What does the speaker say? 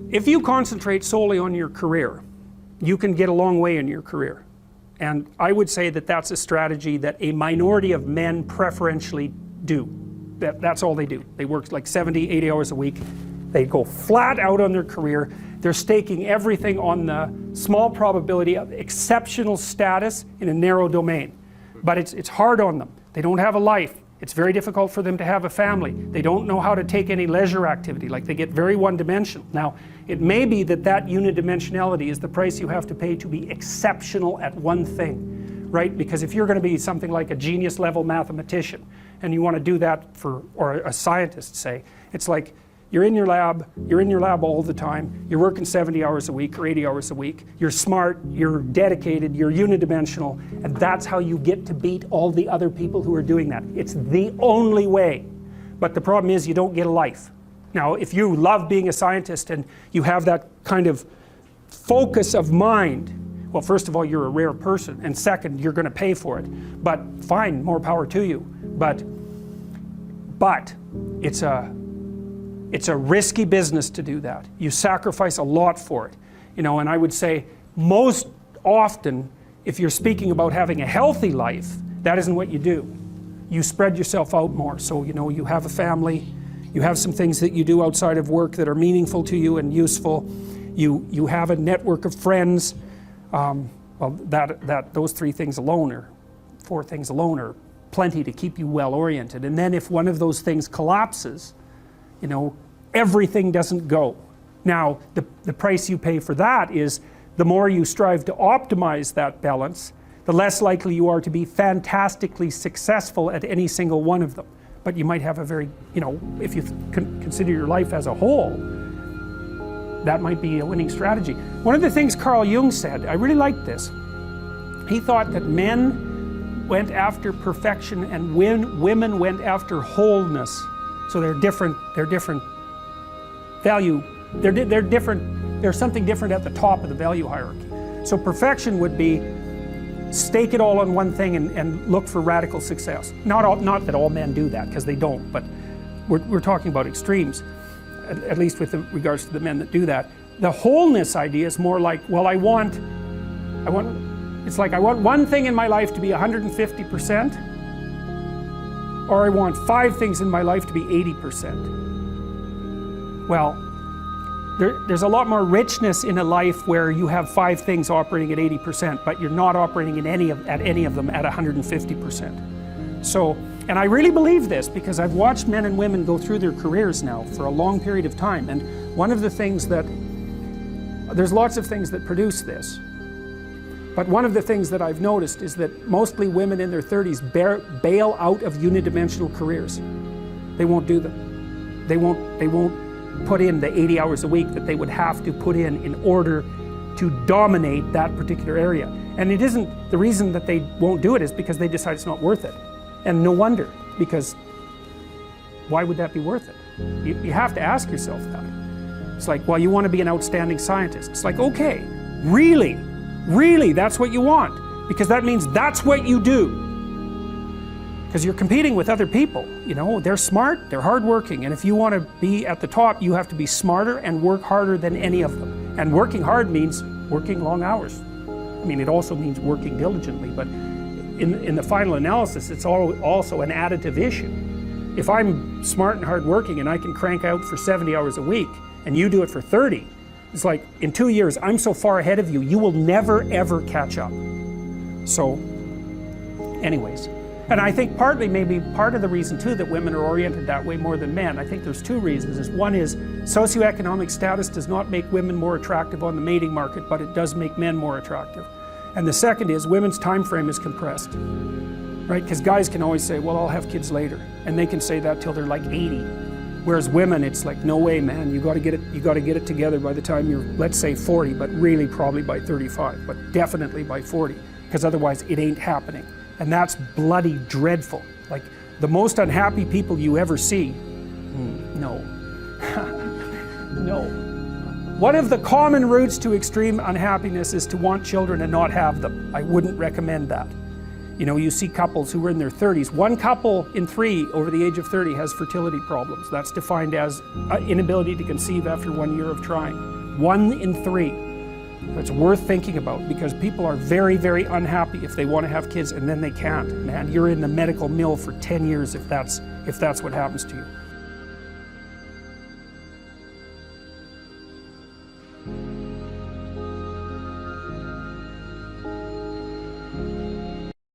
If you concentrate solely on your career, you can get a long way in your career. And I would say that that's a strategy that a minority of men preferentially do. That's all they do. They work like 70, 80 hours a week. They go flat out on their career. They're staking everything on the small probability of exceptional status in a narrow domain. But it's hard on them. They don't have a life. It's very difficult for them to have a family. They don't know how to take any leisure activity. Like, they get very one-dimensional. Now, it may be that unidimensionality is the price you have to pay to be exceptional at one thing, right? Because if you're going to be something like a genius level mathematician and you want to do that or a scientist, say, it's like you're in your lab all the time, you're working 70 hours a week or 80 hours a week, you're smart, you're dedicated, you're unidimensional, and that's how you get to beat all the other people who are doing that. It's the only way. But the problem is you don't get a life. Now, if you love being a scientist and you have that kind of focus of mind, well, first of all, you're a rare person, and second, you're going to pay for it. But fine, more power to you. But it's a risky business to do that. You sacrifice a lot for it. You know, and I would say most often, if you're speaking about having a healthy life, that isn't what you do. You spread yourself out more. So, you know, you have a family, you have some things that you do outside of work that are meaningful to you and useful. You have a network of friends. Well, those 3 things alone, or 4 things alone, are plenty to keep you well oriented. And then if one of those things collapses, you know, everything doesn't go. Now, the price you pay for that is the more you strive to optimize that balance, the less likely you are to be fantastically successful at any single one of them. But you might have a very, you know, if you consider your life as a whole, that might be a winning strategy. One of the things Carl Jung said, I really liked this. He thought that men went after perfection and women went after wholeness. So they're different value, they're different, there's something different at the top of the value hierarchy. So perfection would be stake it all on one thing and look for radical success. Not that all men do that, because they don't, but we're talking about extremes, at least with regards to the men that do that. The wholeness idea is more like, well, I want one thing in my life to be 150%, or I want 5 things in my life to be 80%. Well, there's a lot more richness in a life where you have 5 things operating at 80%, but you're not operating at any of them at 150%. So, and I really believe this because I've watched men and women go through their careers now for a long period of time, and one of the things there's lots of things that produce this. But one of the things that I've noticed is that mostly women in their 30s bail out of unidimensional careers. They won't do them. They won't put in the 80 hours a week that they would have to put in order to dominate that particular area. And it isn't, the reason that they won't do it is because they decide it's not worth it. And no wonder, because why would that be worth it? You have to ask yourself that. It's like, well, you want to be an outstanding scientist. It's like, okay, really, that's what you want, because that means that's what you do. Because you're competing with other people, you know, they're smart, they're hardworking, and if you want to be at the top, you have to be smarter and work harder than any of them. And working hard means working long hours. I mean, it also means working diligently, but in the final analysis, it's also an additive issue. If I'm smart and hardworking and I can crank out for 70 hours a week, and you do it for 30, it's like, in 2 years, I'm so far ahead of you, you will never ever catch up. So, anyways. And I think maybe part of the reason too that women are oriented that way more than men, I think there's 2 reasons. One is socioeconomic status does not make women more attractive on the mating market, but it does make men more attractive. And the second is women's time frame is compressed, right? Because guys can always say, well, I'll have kids later, and they can say that till they're like 80. Whereas women, it's like, no way, man, you got to get it together by the time you're, let's say 40, but really probably by 35, but definitely by 40, because otherwise it ain't happening. And that's bloody dreadful. Like, the most unhappy people you ever see, no. No. One of the common routes to extreme unhappiness is to want children and not have them. I wouldn't recommend that. You know, you see couples who are in their 30s. 1 couple in 3 over the age of 30 has fertility problems. That's defined as inability to conceive after 1 year of trying. 1 in 3. It's worth thinking about, because people are very, very unhappy if they want to have kids and then they can't. Man, you're in the medical mill for 10 years if that's what happens to you.